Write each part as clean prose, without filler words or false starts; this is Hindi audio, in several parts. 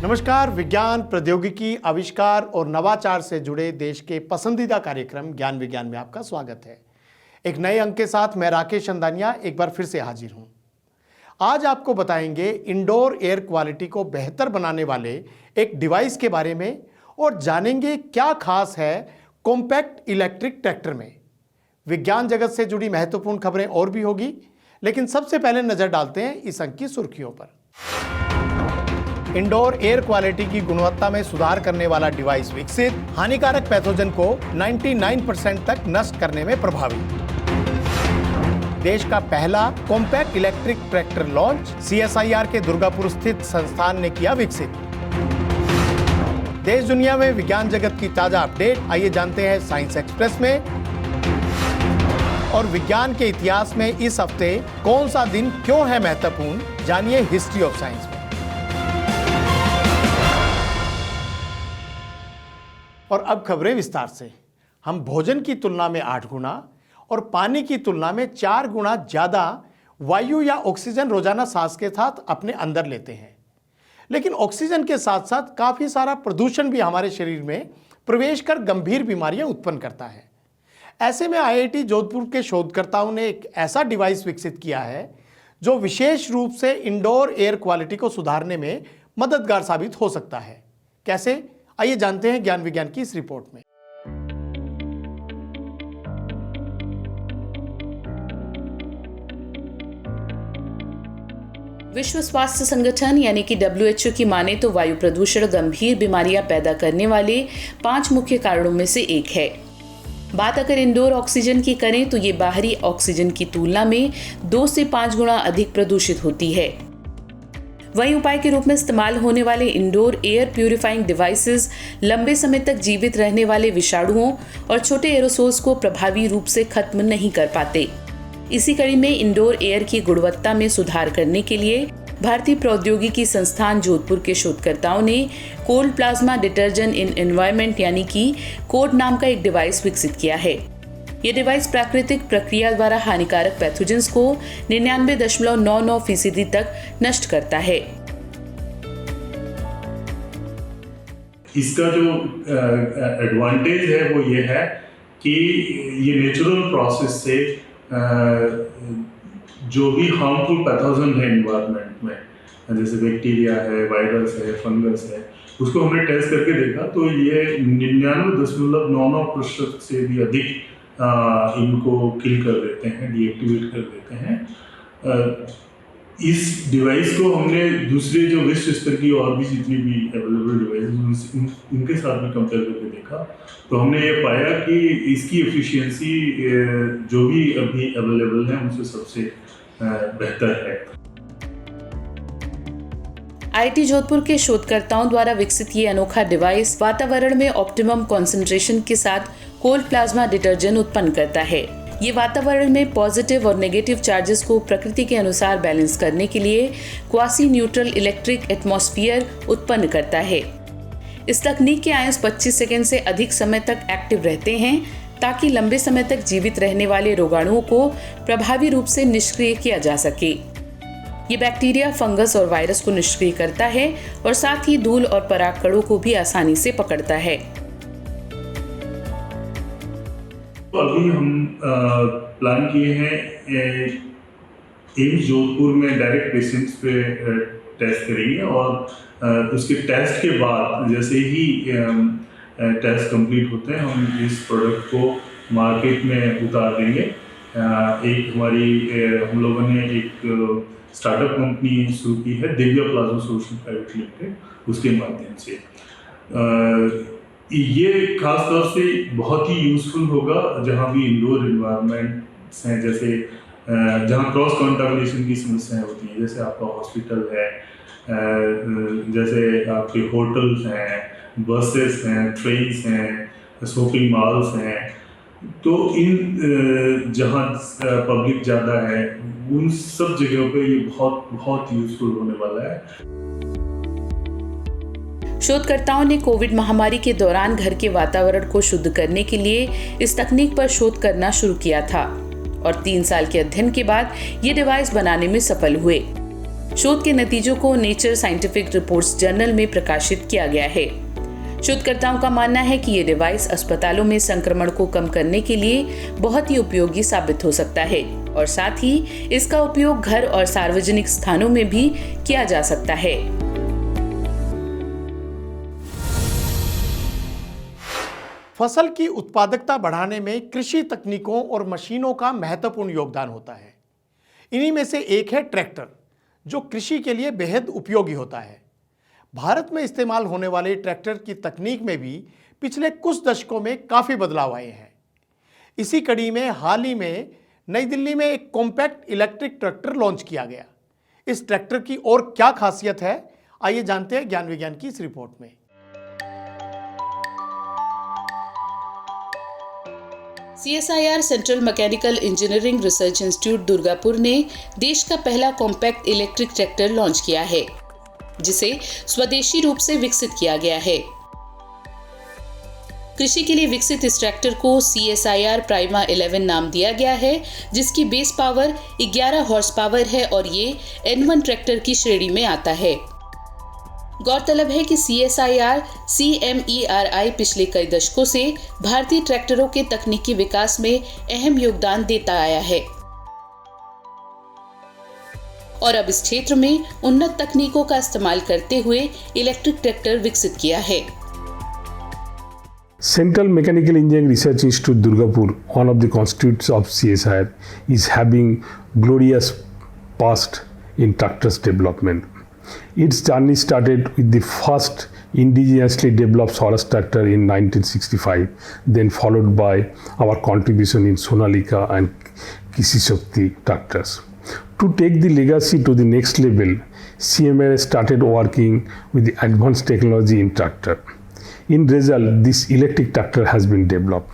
नमस्कार। विज्ञान, प्रौद्योगिकी, आविष्कार और नवाचार से जुड़े देश के पसंदीदा कार्यक्रम ज्ञान विज्ञान में आपका स्वागत है। एक नए अंक के साथ मैं राकेश अंदानिया एक बार फिर से हाजिर हूं। आज आपको बताएंगे इंडोर एयर क्वालिटी को बेहतर बनाने वाले एक डिवाइस के बारे में और जानेंगे क्या खास है कॉम्पैक्ट इलेक्ट्रिक ट्रैक्टर में। विज्ञान जगत से जुड़ी महत्वपूर्ण खबरें और भी होगी, लेकिन सबसे पहले नजर डालते हैं इस अंक की सुर्खियों पर। इंडोर एयर क्वालिटी की गुणवत्ता में सुधार करने वाला डिवाइस विकसित, हानिकारक पैथोजन को 99% तक नष्ट करने में प्रभावी। देश का पहला compact electric tractor launch CSIR के दुर्गापुर स्थित संस्थान ने किया विकसित। देश दुनिया में विज्ञान जगत की ताजा अपडेट आइए जानते हैं साइंस एक्सप्रेस में। और विज्ञान के इतिहास में इस हफ्ते कौन सा दिन क्यों है महत्वपूर्ण, जानिए हिस्ट्री ऑफ साइंस में। और अब खबरें विस्तार से। हम भोजन की तुलना में 8 गुना और पानी की तुलना में 4 गुना ज्यादा वायु या ऑक्सीजन रोजाना सांस के साथ अपने अंदर लेते हैं। लेकिन ऑक्सीजन के साथ साथ काफी सारा प्रदूषण भी हमारे शरीर में प्रवेश कर गंभीर बीमारियां उत्पन्न करता है। ऐसे में IIT जोधपुर के शोधकर्ताओं ने एक ऐसा डिवाइस विकसित किया है जो विशेष रूप से इंडोर एयर क्वालिटी को सुधारने में मददगार साबित हो सकता है। कैसे, आइए जानते हैं ज्ञान विज्ञान की इस रिपोर्ट में। विश्व स्वास्थ्य संगठन यानी कि WHO की माने तो वायु प्रदूषण गंभीर बीमारियां पैदा करने वाले 5 मुख्य कारणों में से एक है। बात अगर इंडोर ऑक्सीजन की करें तो ये बाहरी ऑक्सीजन की तुलना में 2 से 5 गुना अधिक प्रदूषित होती है। वहीं उपाय के रूप में इस्तेमाल होने वाले इंडोर एयर प्यूरिफाइंग डिवाइसेस लंबे समय तक जीवित रहने वाले विषाणुओं और छोटे एरोसोल्स को प्रभावी रूप से खत्म नहीं कर पाते। इसी कड़ी में इंडोर एयर की गुणवत्ता में सुधार करने के लिए भारतीय प्रौद्योगिकी संस्थान जोधपुर के शोधकर्ताओं ने कोल्ड प्लाज्मा डिटर्जेंट इन एनवायरनमेंट यानी कि कोड नाम का एक डिवाइस विकसित किया है। ये डिवाइस प्राकृतिक प्रक्रिया द्वारा हानिकारक पैथोजेंस को 99.99% तक नष्ट करता है। इसका जो एडवांटेज है वो ये है कि ये नेचुरल प्रोसेस से जो भी हार्मफुल पैथोजन है एनवायरनमेंट में, जैसे बैक्टीरिया है, वायरस है, फंगस है, उसको हमने टेस्ट करके देखा तो ये 99.99% से भी अधिक इनको किल कर देते हैं, डीएक्टिवेट कर देते हैं। इस डिवाइस को हमने दूसरे जो विश्व स्तर की और भी जितनी भी अवेलेबल डिवाइस उनके साथ में कंपेयर करके देखा तो हमने ये पाया कि इसकी एफिशिएंसी जो भी अभी अवेलेबल है उनसे सबसे बेहतर है। IIT जोधपुर के शोधकर्ताओं द्वारा विकसित ये अनोखा डिवाइस वातावरण में ऑप्टिमम कॉन्सेंट्रेशन के साथ कोल्ड प्लाज्मा डिटर्जेंट उत्पन्न करता है। ये वातावरण में पॉजिटिव और नेगेटिव चार्जेस को प्रकृति के अनुसार बैलेंस करने के लिए क्वासी न्यूट्रल इलेक्ट्रिक एटमॉस्फेयर उत्पन्न करता है। इस तकनीक के आयंस 25 सेकंड से अधिक समय तक एक्टिव रहते हैं ताकि लंबे समय तक जीवित रहने वाले रोगाणुओं को प्रभावी रूप से निष्क्रिय किया जा सके। ये बैक्टीरिया, फंगस और वायरस को निष्क्रिय करता है और साथ ही धूल और परागकणों को भी आसानी से पकड़ता है। अभी हम प्लान किए हैं एम्स जोधपुर में डायरेक्ट पेशेंट्स पे टेस्ट करेंगे और उसके टेस्ट के बाद जैसे ही टेस्ट कंप्लीट होते हैं हम इस प्रोडक्ट को मार्केट में उतार देंगे। हम लोगों ने एक स्टार्टअप कंपनी शुरू की है, Divya plasma solution private limited, उसके माध्यम से। ये खास तौर से बहुत ही यूजफुल होगा जहाँ भी इंडोर इन्वायरमेंट्स हैं, जैसे जहाँ क्रॉस कंटामिनेशन की समस्याएं होती हैं, जैसे आपका हॉस्पिटल है, जैसे आपके होटल्स हैं, बसेस हैं, ट्रेन्स हैं, शॉपिंग मॉल्स हैं, तो इन जहाँ पब्लिक ज़्यादा है उन सब जगहों पे ये बहुत बहुत यूजफुल होने वाला है। शोधकर्ताओं ने कोविड महामारी के दौरान घर के वातावरण को शुद्ध करने के लिए इस तकनीक पर शोध करना शुरू किया था और 3 साल के अध्ययन के बाद ये डिवाइस बनाने में सफल हुए। शोध के नतीजों को नेचर साइंटिफिक रिपोर्ट्स जर्नल में प्रकाशित किया गया है। शोधकर्ताओं का मानना है कि ये डिवाइस अस्पतालों में संक्रमण को कम करने के लिए बहुत ही उपयोगी साबित हो सकता है और साथ ही इसका उपयोग घर और सार्वजनिक स्थानों में भी किया जा सकता है। फसल की उत्पादकता बढ़ाने में कृषि तकनीकों और मशीनों का महत्वपूर्ण योगदान होता है। इन्हीं में से एक है ट्रैक्टर, जो कृषि के लिए बेहद उपयोगी होता है। भारत में इस्तेमाल होने वाले ट्रैक्टर की तकनीक में भी पिछले कुछ दशकों में काफ़ी बदलाव आए हैं। इसी कड़ी में हाल ही में नई दिल्ली में एक कॉम्पैक्ट इलेक्ट्रिक ट्रैक्टर लॉन्च किया गया। इस ट्रैक्टर की और क्या खासियत है, आइए जानते हैं ज्ञान विज्ञान की इस रिपोर्ट में। CSIR central mechanical engineering research institute Durgapur ने देश का पहला कॉम्पैक्ट इलेक्ट्रिक ट्रैक्टर लॉन्च किया है, जिसे स्वदेशी रूप से विकसित किया गया है। कृषि के लिए विकसित इस ट्रैक्टर को CSIR प्राइमा 11 नाम दिया गया है, जिसकी बेस पावर 11 हॉर्स पावर है और ये N1 ट्रैक्टर की श्रेणी में आता है। गौरतलब है कि CSIR CMERI पिछले कई दशकों से भारतीय ट्रैक्टरों के तकनीकी विकास में अहम योगदान देता आया है और अब इस क्षेत्र में उन्नत तकनीकों का इस्तेमाल करते हुए इलेक्ट्रिक ट्रैक्टर विकसित किया है। Central Mechanical Engineering Research Institute Durgapur, one of the constituents of CSIR, is having glorious past in tractors development. Its journey started with the first indigenously developed Swaraj tractor in 1965, then followed by our contribution in Sonalika and Krishi Shakti tractors. To take the legacy to the next level, CMRS started working with the advanced technology in tractor. In result, this electric tractor has been developed.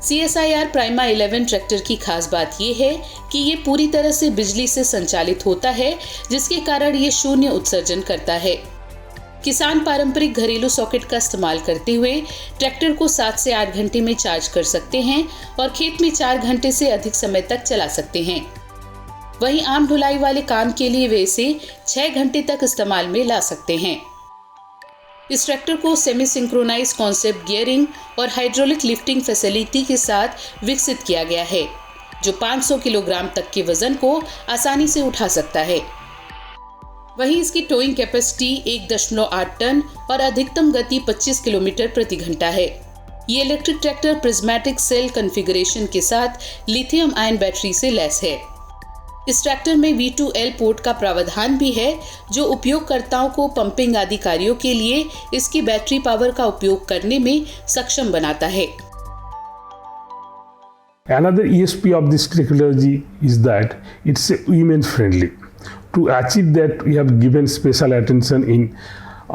CSIR prima 11 tractor की खास बात यह है कि ये पूरी तरह से बिजली से संचालित होता है, जिसके कारण ये शून्य उत्सर्जन करता है। किसान पारंपरिक घरेलू सॉकेट का इस्तेमाल करते हुए ट्रैक्टर को 7 से 8 घंटे में चार्ज कर सकते हैं और खेत में 4 घंटे से अधिक समय तक चला सकते हैं। वहीं आम ढुलाई वाले काम के लिए वे इसे 6 घंटे तक इस्तेमाल में ला सकते हैं। इस ट्रैक्टर को सेमी सिंक्रोनाइज कॉन्सेप्ट गियरिंग और हाइड्रोलिक लिफ्टिंग फैसिलिटी के साथ विकसित किया गया है, जो 500 किलोग्राम तक के वजन को आसानी से उठा सकता है। वहीं इसकी टोइंग कैपेसिटी 1.8 टन और अधिकतम गति 25 किलोमीटर प्रति घंटा है। ये electric tractor prismatic cell configuration के साथ लिथियम आयन बैटरी से लैस है। इस ट्रैक्टर में V2L पोर्ट का प्रावधान भी है, जो उपयोगकर्ताओं को पंपिंग आदि कार्यों के लिए इसकी बैटरी पावर का उपयोग करने में सक्षम बनाता है। Another USP of this technology is that it's women friendly. To achieve that, we have given special attention in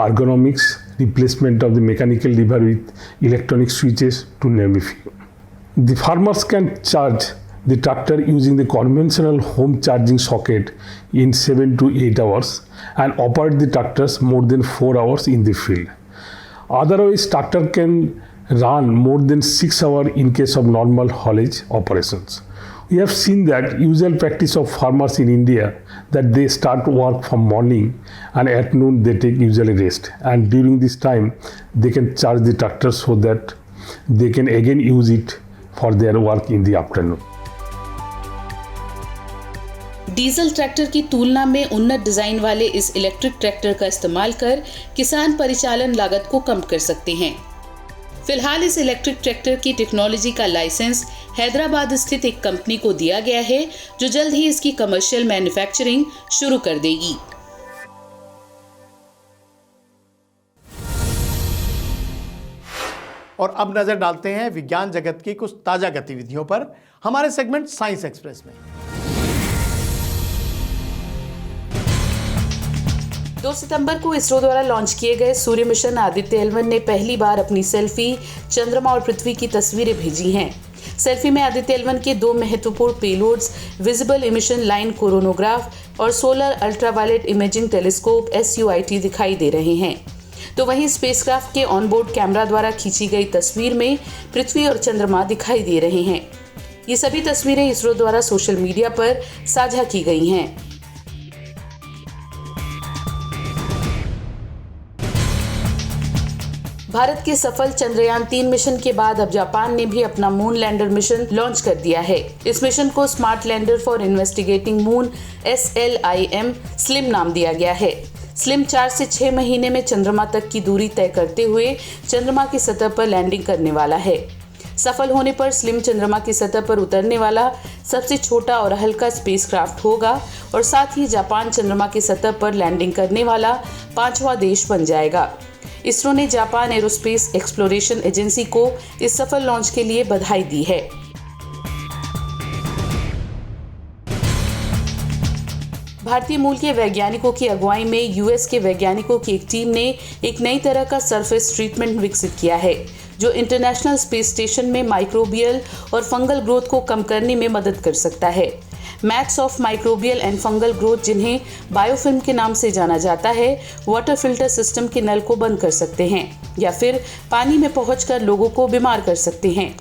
ergonomics, replacement of the mechanical lever with electronic switches, to name a few. The farmers can charge the tractor using the conventional home charging socket in 7 to 8 hours and operate the tractors more than 4 hours in the field. Otherwise, tractor can run more than 6 hours in case of normal haulage operations. We have seen that usual practice of farmers in India that they start work from morning and at noon they take usually rest, and during this time they can charge the tractor so that they can again use it for their work in the afternoon. Diesel tractor की तुलना में उन्नत डिजाइन वाले इस इलेक्ट्रिक ट्रैक्टर का इस्तेमाल कर किसान परिचालन लागत को कम कर सकते हैं। फिलहाल इस इलेक्ट्रिक ट्रैक्टर की टेक्नोलॉजी का लाइसेंस हैदराबाद स्थित एक कंपनी को दिया गया है, जो जल्द ही इसकी कमर्शियल मैन्युफैक्चरिंग शुरू कर देगी। और अब नजर डालते हैं विज्ञान जगत की कुछ ताजा गतिविधियों पर हमारे सेगमेंट साइंस एक्सप्रेस में। 2 सितंबर को इसरो द्वारा लॉन्च किए गए सूर्य मिशन आदित्य L1 ने पहली बार अपनी सेल्फी चंद्रमा और पृथ्वी की तस्वीरें भेजी हैं। सेल्फी में आदित्य L1 के 2 महत्वपूर्ण payloads visible emission line coronagraph और solar ultraviolet imaging telescope SUIT दिखाई दे रहे हैं। तो वहीं स्पेसक्राफ्ट के ऑनबोर्ड कैमरा द्वारा खींची गई तस्वीर में पृथ्वी और चंद्रमा दिखाई दे रहे हैं। ये सभी तस्वीरें इसरो द्वारा सोशल मीडिया पर साझा की गई हैं। भारत के सफल चंद्रयान 3 मिशन के बाद अब जापान ने भी अपना मून लैंडर मिशन लॉन्च कर दिया है। इस मिशन को smart lander for investigating moon SLIM slim नाम दिया गया है। स्लिम 4 से 6 महीने में चंद्रमा तक की दूरी तय करते हुए चंद्रमा की सतह पर लैंडिंग करने वाला है। सफल होने पर स्लिम चंद्रमा की सतह पर उतरने वाला सबसे छोटा और हल्का स्पेसक्राफ्ट होगा और साथ ही जापान चंद्रमा की सतह पर लैंडिंग करने वाला 5वां देश बन जाएगा। इसरो ने जापान एरोस्पेस एक्सप्लोरेशन एजेंसी को इस सफल लॉन्च के लिए बधाई दी है। भारतीय मूल के वैज्ञानिकों की अगुवाई में यूएस के वैज्ञानिकों की एक टीम ने एक नई तरह का सरफेस ट्रीटमेंट विकसित किया है जो इंटरनेशनल स्पेस स्टेशन में माइक्रोबियल और फंगल ग्रोथ को कम करने में मदद कर सकता है। Mats of microbial and fungal growth, जिन्हें बायोफिल्म के नाम से जाना जाता है, वाटर फिल्टर सिस्टम के नल को बंद कर सकते हैं या फिर पानी में पहुंचकर लोगों को बीमार कर सकते हैं।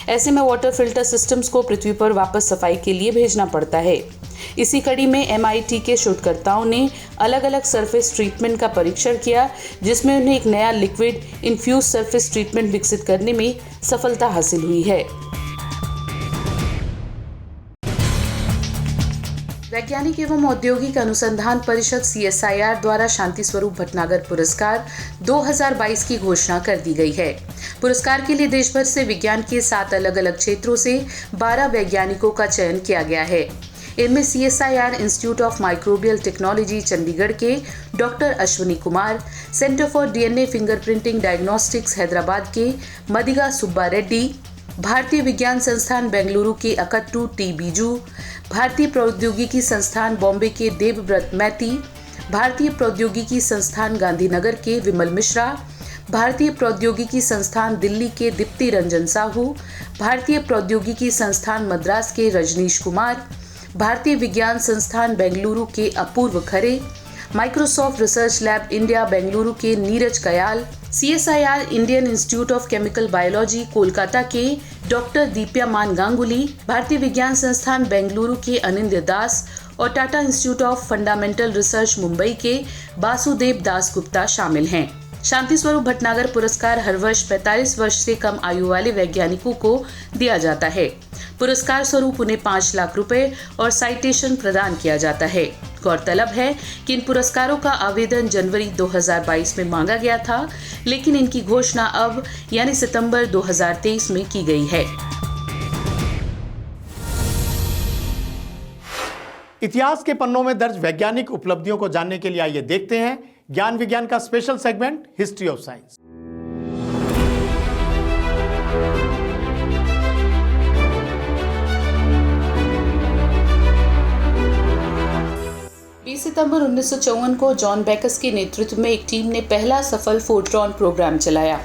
ऐसे में वाटर फिल्टर सिस्टम्स को पृथ्वी पर वापस सफाई के लिए भेजना पड़ता है। इसी कड़ी में MIT के शोधकर्ताओं ने अलग अलग सरफेस ट्रीटमेंट का परीक्षण किया, जिसमें उन्हें एक नया लिक्विड इन्फ्यूज सरफेस ट्रीटमेंट विकसित करने में सफलता हासिल हुई है। वैज्ञानिक एवं औद्योगिक अनुसंधान परिषद CSIR द्वारा शांति स्वरूप भटनागर पुरस्कार 2022 की घोषणा कर दी गई है। पुरस्कार के लिए देश भर से विज्ञान के 7 अलग अलग क्षेत्रों से 12 वैज्ञानिकों का चयन किया गया है। इनमें CSIR Institute of Microbial Technology Chandigarh के doctor Ashwini Kumar, Centre for DNA Fingerprinting Diagnostics Hyderabad के मदिगा सुब्बा रेड्डी, भारतीय विज्ञान संस्थान बेंगलुरु के अकट्टू T बीजू, भारतीय प्रौद्योगिकी संस्थान बॉम्बे के देवव्रत मैती, भारतीय प्रौद्योगिकी संस्थान गांधीनगर के विमल मिश्रा, भारतीय प्रौद्योगिकी संस्थान दिल्ली के दीप्ति रंजन साहू, भारतीय प्रौद्योगिकी संस्थान मद्रास के रजनीश कुमार, भारतीय विज्ञान संस्थान बेंगलुरु के Apoorva Khare, Microsoft Research Lab India Bengaluru के Neeraj Kayal, CSIR Indian Institute of Chemical Biology Kolkata के डॉक्टर दीप्यमान गांगुली, भारतीय विज्ञान संस्थान बेंगलुरु के अनिंद्य दास और Tata institute of fundamental research Mumbai के वासुदेव दास गुप्ता शामिल हैं। शांति स्वरूप भटनागर पुरस्कार हर वर्ष 45 वर्ष से कम आयु वाले वैज्ञानिकों को दिया जाता है। पुरस्कार स्वरूप उन्हें 5 लाख रुपए और साइटेशन प्रदान किया जाता है। गौरतलब है कि इन पुरस्कारों का आवेदन जनवरी 2022 में मांगा गया था, लेकिन इनकी घोषणा अब यानी सितंबर 2023 में की गई है। इतिहास के पन्नों में दर्ज वैज्ञानिक उपलब्धियों को जानने के लिए आइए देखते हैं ज्ञान विज्ञान का special segment history of science. सितंबर 1954 को जॉन बेकस के नेतृत्व में एक टीम ने पहला सफल फोर्ट्रॉन प्रोग्राम चलाया।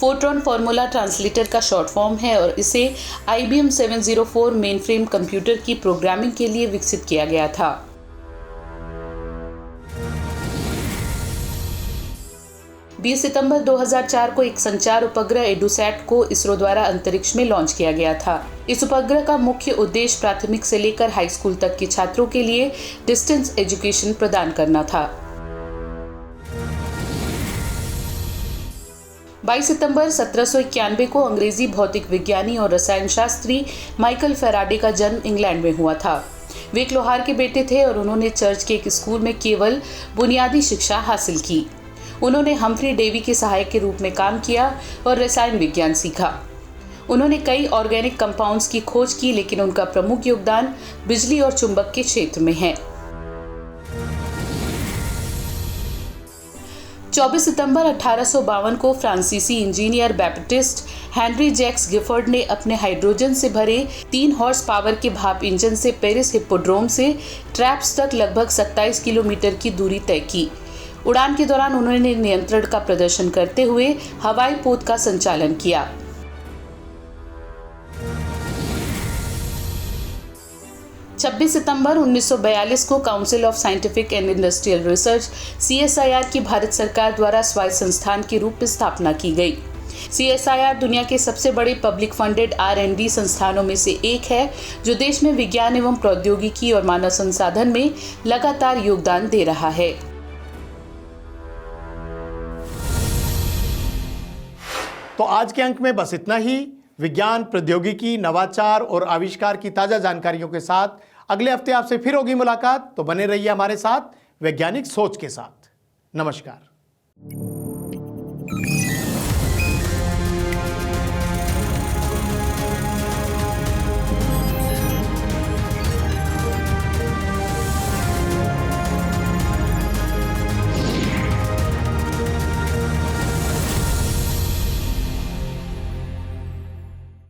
फोर्ट्रॉन फॉर्मूला ट्रांसलेटर का शॉर्ट फॉर्म है और इसे IBM 704 मेनफ्रेम कंप्यूटर की प्रोग्रामिंग के लिए विकसित किया गया था। 20 सितंबर 2004 को एक संचार उपग्रह एडुसैट को इसरो द्वारा अंतरिक्ष में लॉन्च किया गया था। इस उपग्रह का मुख्य उद्देश्य प्राथमिक से लेकर हाई स्कूल तक के छात्रों के लिए डिस्टेंस एजुकेशन प्रदान करना था। 22 सितंबर 1791 को अंग्रेजी भौतिक विज्ञानी और रसायन शास्त्री माइकल फैराडे का जन्म इंग्लैंड में हुआ था। वे एक लोहार के बेटे थे और उन्होंने चर्च के एक स्कूल में केवल बुनियादी शिक्षा हासिल की। उन्होंने हम्फ्री डेवी के सहायक के रूप में काम किया और रसायन विज्ञान सीखा। उन्होंने कई ऑर्गेनिक कंपाउंड्स की खोज की, लेकिन उनका प्रमुख योगदान बिजली और चुंबक के क्षेत्र में है। 24 सितंबर 1852 को फ्रांसीसी engineer Baptiste Henri Jacques Giffard ने अपने हाइड्रोजन से भरे 3 हॉर्स पावर के भाप इंजन से पेरिस हिप्पोड्रोम से ट्रैप्स तक लगभग 27 किलोमीटर की दूरी तय की। उड़ान के दौरान उन्होंने नियंत्रण का प्रदर्शन करते हुए हवाई पोत का संचालन किया। 26 सितंबर 1942 को council of scientific and industrial research CSIR की भारत सरकार द्वारा स्वायत्त संस्थान के रूप में स्थापना की गई। CSIR दुनिया के सबसे बड़े पब्लिक फंडेड R&D संस्थानों में से एक है, जो देश में विज्ञान एवं प्रौद्योगिकी और मानव संसाधन में लगातार योगदान दे रहा है। तो आज के अंक में बस इतना ही। विज्ञान, प्रौद्योगिकी, नवाचार और आविष्कार की ताजा जानकारियों के साथ अगले हफ्ते आपसे फिर होगी मुलाकात। तो बने रहिए हमारे साथ वैज्ञानिक सोच के साथ। नमस्कार।